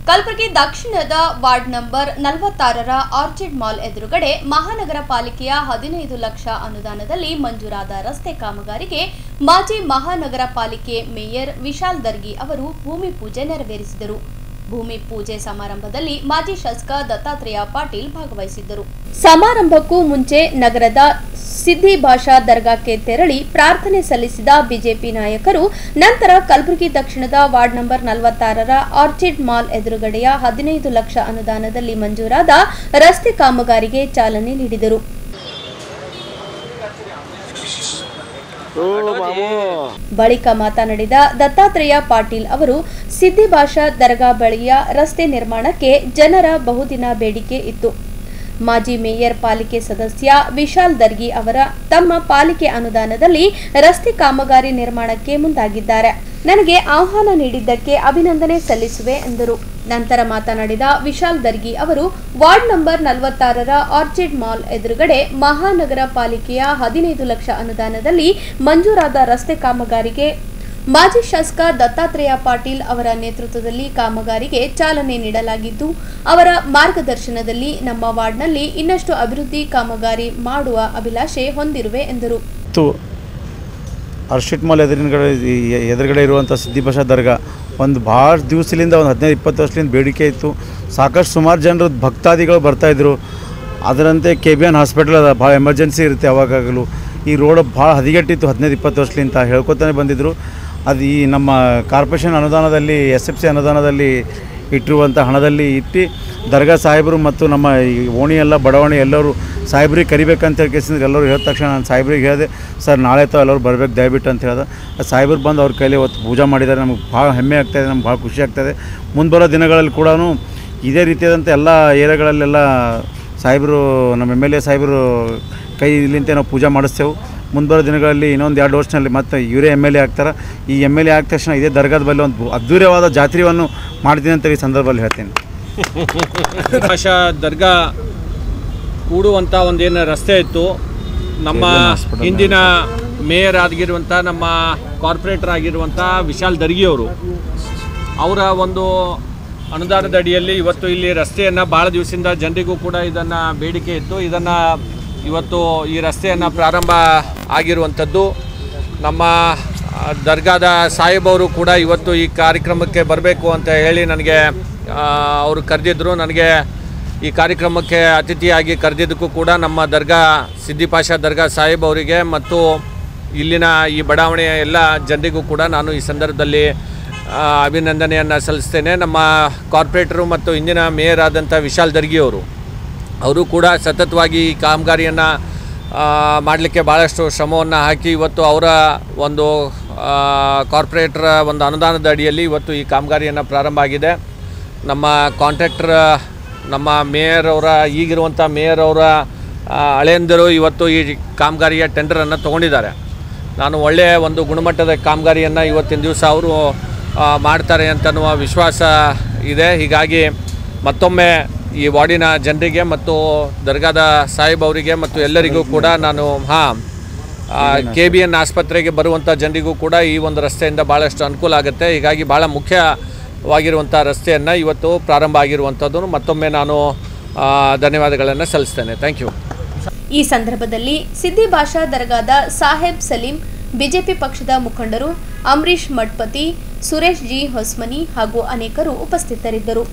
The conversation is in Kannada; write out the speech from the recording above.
ಕಲಬುರಗಿ ದಕ್ಷಿಣದ ವಾರ್ಡ್ ನಂಬರ್ 46ರ ಆರ್ಚಿಡ್ ಮಾಲ್ ಎದುರುಗಡೆ ಮಹಾನಗರ ಪಾಲಿಕೆಯ 15 ಲಕ್ಷ ಅನುದಾನದಲ್ಲಿ ಮಂಜೂರಾದ ರಸ್ತೆ ಕಾಮಗಾರಿಗೆ ಮಾಜಿ ಮಹಾನಗರ ಪಾಲಿಕೆ ಮೇಯರ್ ವಿಶಾಲ್ ದರ್ಗಿ ಅವರು ಭೂಮಿ ಪೂಜೆ ನೆರವೇರಿಸಿದರು. ಭೂಮಿ ಪೂಜೆ ಸಮಾರಂಭದಲ್ಲಿ ಮಾಜಿ ಶಾಸಕ ದತ್ತಾತ್ರೇಯ ಪಾಟೀಲ್ ಭಾಗವಹಿಸಿದ್ದರು. ಸಮಾರಂಭಕ್ಕೂ ಮುಂಚೆ ನಗರದ ಸಿದ್ದಿ ಭಾಷಾ ದರ್ಗಾಕ್ಕೆ ತೆರಳಿ ಪ್ರಾರ್ಥನೆ ಸಲ್ಲಿಸಿದ ಬಿಜೆಪಿ ನಾಯಕರು ನಂತರ ಕಲಬುರಗಿ ದಕ್ಷಿಣದ ವಾರ್ಡ್ ನಂಬರ್ 46ರ ಆರ್ಚಿಡ್ ಮಾಲ್ ಎದುರುಗಡೆಯ 15 ಲಕ್ಷ ಅನುದಾನದಲ್ಲಿ ಮಂಜೂರಾದ ರಸ್ತೆ ಕಾಮಗಾರಿಗೆ ಚಾಲನೆ ನೀಡಿದರು. ಬಳಿಕ ಮಾತನಾಡಿದ ದತ್ತಾತ್ರೇಯ ಪಾಟೀಲ್ ಅವರು ಸಿದ್ದಿ ಭಾಷಾ ದರ್ಗಾ ಬಳಿಯ ರಸ್ತೆ ನಿರ್ಮಾಣಕ್ಕೆ ಜನರ ಬಹುದಿನ ಬೇಡಿಕೆ ಇತ್ತು. ಮಾಜಿ ಮೇಯರ್ ಪಾಲಿಕೆ ಸದಸ್ಯ ವಿಶಾಲ್ ದರ್ಗಿ ಅವರ ತಮ್ಮ ಪಾಲಿಕೆ ಅನುದಾನದಲ್ಲಿ ರಸ್ತೆ ಕಾಮಗಾರಿ ನಿರ್ಮಾಣಕ್ಕೆ ಮುಂದಾಗಿದ್ದಾರೆ. ನನಗೆ ಆಹ್ವಾನ ನೀಡಿದ್ದಕ್ಕೆ ಅಭಿನಂದನೆ ಸಲ್ಲಿಸುವೆ ಎಂದರು. ನಂತರ ಮಾತನಾಡಿದ ವಿಶಾಲ್ ದರ್ಗಿ ಅವರು ವಾರ್ಡ್ ನಂಬರ್ 46ರ ಆರ್ಚಿಡ್ ಮಾಲ್ ಎದುರುಗಡೆ ಮಹಾನಗರ ಪಾಲಿಕೆಯ 15 ಲಕ್ಷ ಅನುದಾನದಲ್ಲಿ ಮಂಜೂರಾದ ರಸ್ತೆ ಕಾಮಗಾರಿಗೆ ಮಾಜಿ ಶಾಸಕ ದತ್ತಾತ್ರೇಯ ಪಾಟೀಲ್ ಅವರ ನೇತೃತ್ವದಲ್ಲಿ ಕಾಮಗಾರಿಗೆ ಚಾಲನೆ ನೀಡಲಾಗಿದ್ದು, ಅವರ ಮಾರ್ಗದರ್ಶನದಲ್ಲಿ ನಮ್ಮ ವಾರ್ಡ್ನಲ್ಲಿ ಇನ್ನಷ್ಟು ಅಭಿವೃದ್ಧಿ ಕಾಮಗಾರಿ ಮಾಡುವ ಅಭಿಲಾಷೆ ಹೊಂದಿರುವೆ ಎಂದರು. ಆರ್ಚಿಡ್ ಮಾಲ್ ಎದುರುಗಡೆ ಇರುವಂಥ ಸಿದ್ದಿ ಭಾಷಾ ದರ್ಗಾ ಒಂದು ಭಾಳ ದಿವಸದಿಂದ ಒಂದು 15-20 ವರ್ಷದಿಂದ ಬೇಡಿಕೆ ಇತ್ತು. ಸಾಕಷ್ಟು ಸುಮಾರು ಜನರು ಭಕ್ತಾದಿಗಳು ಬರ್ತಾಯಿದ್ರು. ಅದರಂತೆ KBN ಹಾಸ್ಪಿಟಲ್ ಅದ, ಭಾಳ ಎಮರ್ಜೆನ್ಸಿ ಇರುತ್ತೆ ಅವಾಗಲೂ. ಈ ರೋಡ್ ಭಾಳ ಹದಗೆಟ್ಟಿತ್ತು 15-20 ವರ್ಷದಿಂದ ಹೇಳ್ಕೊತಾನೆ ಬಂದಿದ್ದರು. ಅದು ಈ ನಮ್ಮ ಕಾರ್ಪೊರೇಷನ್ ಅನುದಾನದಲ್ಲಿ SFC ಅನುದಾನದಲ್ಲಿ ಇಟ್ಟಿರುವಂಥ ಹಣದಲ್ಲಿ ಇಟ್ಟು ದರ್ಗಾ ಸಾಹೇಬರು ಮತ್ತು ನಮ್ಮ ಈ ಓಣಿ ಎಲ್ಲ ಬಡಾವಣೆ ಎಲ್ಲರೂ ಸಾಹೇಬ್ರಿಗೆ ಕರಿಬೇಕಂತ ಕೇಸಿದ್ರೆ ಎಲ್ಲರೂ ಹೇಳಿದ ತಕ್ಷಣ ನಾನು ಸಾಹೇಬ್ರಿಗೆ ಹೇಳಿದೆ, ಸರ್ ನಾಳೆ ತಾವು ಎಲ್ಲರೂ ಬರಬೇಕು ದಯವಿಟ್ಟು ಅಂತ ಹೇಳಿದೆ. ಸಾಹೇಬ್ರು ಬಂದು ಅವ್ರ ಕೈಲಿ ಇವತ್ತು ಪೂಜೆ ಮಾಡಿದ್ದಾರೆ. ನಮಗೆ ಭಾಳ ಹೆಮ್ಮೆ ಆಗ್ತಾಯಿದೆ, ನಮ್ಗೆ ಭಾಳ ಖುಷಿ ಆಗ್ತಾಯಿದೆ. ಮುಂದೆ ಬರೋ ದಿನಗಳಲ್ಲಿ ಕೂಡ ಇದೇ ರೀತಿಯಾದಂಥ ಎಲ್ಲ ಏರಿಯಾಗಳಲ್ಲೆಲ್ಲ ಸಾಹೇಬರು ನಮ್ಮ MLA ಸಾಹೇಬರು ಕೈ ಇಲ್ಲಿಂತೆ ನಾವು ಪೂಜೆ ಮಾಡಿಸ್ತೇವೆ. ಮುಂದೆ ಬರೋ ದಿನಗಳಲ್ಲಿ ಇನ್ನೊಂದು 2 ವರ್ಷದಲ್ಲಿ ಮತ್ತೆ ಇವರೇ MLA ಆಗ್ತಾರೆ. ಈ MLA ಆದ ತಕ್ಷಣ ಇದೇ ದರ್ಗಾದ ಬಳಿ ಒಂದು ಅದ್ಧೂರ್ಯವಾದ ಜಾತ್ರೆಯನ್ನು ಮಾಡ್ತೀನಿ ಅಂತ ಈ ಸಂದರ್ಭದಲ್ಲಿ ಹೇಳ್ತೀನಿ. ಭಾಷಾ ದರ್ಗಾ ಕೂಡುವಂಥ ಒಂದೇನು ರಸ್ತೆ ಇತ್ತು, ನಮ್ಮ ಹಿಂದಿನ ಮೇಯರ್ ಆಗಿರುವಂಥ ನಮ್ಮ ಕಾರ್ಪೊರೇಟರ್ ಆಗಿರುವಂಥ ವಿಶಾಲ್ ದರ್ಗಿ ಅವರ ಒಂದು ಅನುದಾನದ ಅಡಿಯಲ್ಲಿ ಇವತ್ತು ಇಲ್ಲಿ ರಸ್ತೆಯನ್ನು ಭಾಳ ದಿವಸದಿಂದ ಜನರಿಗೂ ಕೂಡ ಇದನ್ನು ಬೇಡಿಕೆ ಇತ್ತು. ಇದನ್ನು ಇವತ್ತು ಈ ರಸ್ತೆಯನ್ನು ಪ್ರಾರಂಭ ಆಗಿರುವಂಥದ್ದು. ನಮ್ಮ ದರ್ಗಾದ ಸಾಹೇಬವರು ಕೂಡ ಇವತ್ತು ಈ ಕಾರ್ಯಕ್ರಮಕ್ಕೆ ಬರಬೇಕು ಅಂತ ಹೇಳಿ ನನಗೆ ಅವರು ಕರೆದಿದ್ದರು. ನನಗೆ ಈ ಕಾರ್ಯಕ್ರಮಕ್ಕೆ ಅತಿಥಿಯಾಗಿ ಕರೆದಿದ್ದಕ್ಕೂ ಕೂಡ ನಮ್ಮ ದರ್ಗಾ ಸಿದ್ದಿ ಭಾಷಾ ದರ್ಗಾ ಸಾಹೇಬ್ ಅವರಿಗೆ ಮತ್ತು ಇಲ್ಲಿನ ಈ ಬಡಾವಣೆಯ ಎಲ್ಲ ಜನರಿಗೂ ಕೂಡ ನಾನು ಈ ಸಂದರ್ಭದಲ್ಲಿ ಅಭಿನಂದನೆಯನ್ನು ಸಲ್ಲಿಸ್ತೇನೆ. ನಮ್ಮ ಕಾರ್ಪೊರೇಟರು ಮತ್ತು ಇಂದಿನ ಮೇಯರ್ ಆದಂಥ ವಿಶಾಲ್ ದರ್ಗಿ ಅವರು ಕೂಡ ಸತತವಾಗಿ ಈ ಕಾಮಗಾರಿಯನ್ನು ಮಾಡಲಿಕ್ಕೆ ಭಾಳಷ್ಟು ಶ್ರಮವನ್ನು ಹಾಕಿ ಇವತ್ತು ಅವರ ಒಂದು ಕಾರ್ಪೊರೇಟರ್ ಒಂದು ಅನುದಾನದ ಅಡಿಯಲ್ಲಿ ಇವತ್ತು ಈ ಕಾಮಗಾರಿಯನ್ನು ಪ್ರಾರಂಭ ಆಗಿದೆ. ನಮ್ಮ ಕಾಂಟ್ರಾಕ್ಟರ್ ನಮ್ಮ ಮೇಯರ್ ಅವರ ಈಗಿರುವಂಥ ಮೇಯರ್ ಅವರ ಹಳೆಯಂದರು ಇವತ್ತು ಈ ಕಾಮಗಾರಿಯ ಟೆಂಡರನ್ನು ತೊಗೊಂಡಿದ್ದಾರೆ. ನಾನು ಒಳ್ಳೆಯ ಒಂದು ಗುಣಮಟ್ಟದ ಕಾಮಗಾರಿಯನ್ನು ಇವತ್ತಿನ ದಿವಸ ಅವರು ಮಾಡ್ತಾರೆ ಅಂತನ್ನುವ ವಿಶ್ವಾಸ ಇದೆ. ಹೀಗಾಗಿ ಮತ್ತೊಮ್ಮೆ ಈ ವಾರ್ಡಿನ ಜನರಿಗೆ ಮತ್ತು ದರ್ಗಾದ ಸಾಹೇಬ್ ಅವರಿಗೆ ಮತ್ತು ಎಲ್ಲರಿಗೂ ಕೂಡ ನಾನು KBN ಆಸ್ಪತ್ರೆಗೆ ಬರುವಂಥ ಜನರಿಗೂ ಕೂಡ ಈ ಒಂದು ರಸ್ತೆಯಿಂದ ಭಾಳಷ್ಟು ಅನುಕೂಲ ಆಗುತ್ತೆ. ಹೀಗಾಗಿ ಭಾಳ ಮುಖ್ಯವಾಗಿರುವಂಥ ರಸ್ತೆಯನ್ನು ಇವತ್ತು ಪ್ರಾರಂಭ ಆಗಿರುವಂಥದ್ದು ಮತ್ತೊಮ್ಮೆ ನಾನು ಧನ್ಯವಾದಗಳನ್ನು ಸಲ್ಲಿಸ್ತೇನೆ. Thank you. ಈ ಸಂದರ್ಭದಲ್ಲಿ ಸಿದ್ದಿ ಭಾಷಾ ದರ್ಗಾದ ಸಾಹೇಬ್ ಸಲೀಂ, ಬಿಜೆಪಿ ಪಕ್ಷದ ಮುಖಂಡರು ಅಂಬರೀಶ್ ಮಠಪತಿ, ಸುರೇಶ್ ಜಿ ಹೊಸ್ಮನಿ ಹಾಗೂ ಅನೇಕರು ಉಪಸ್ಥಿತರಿದ್ದರು.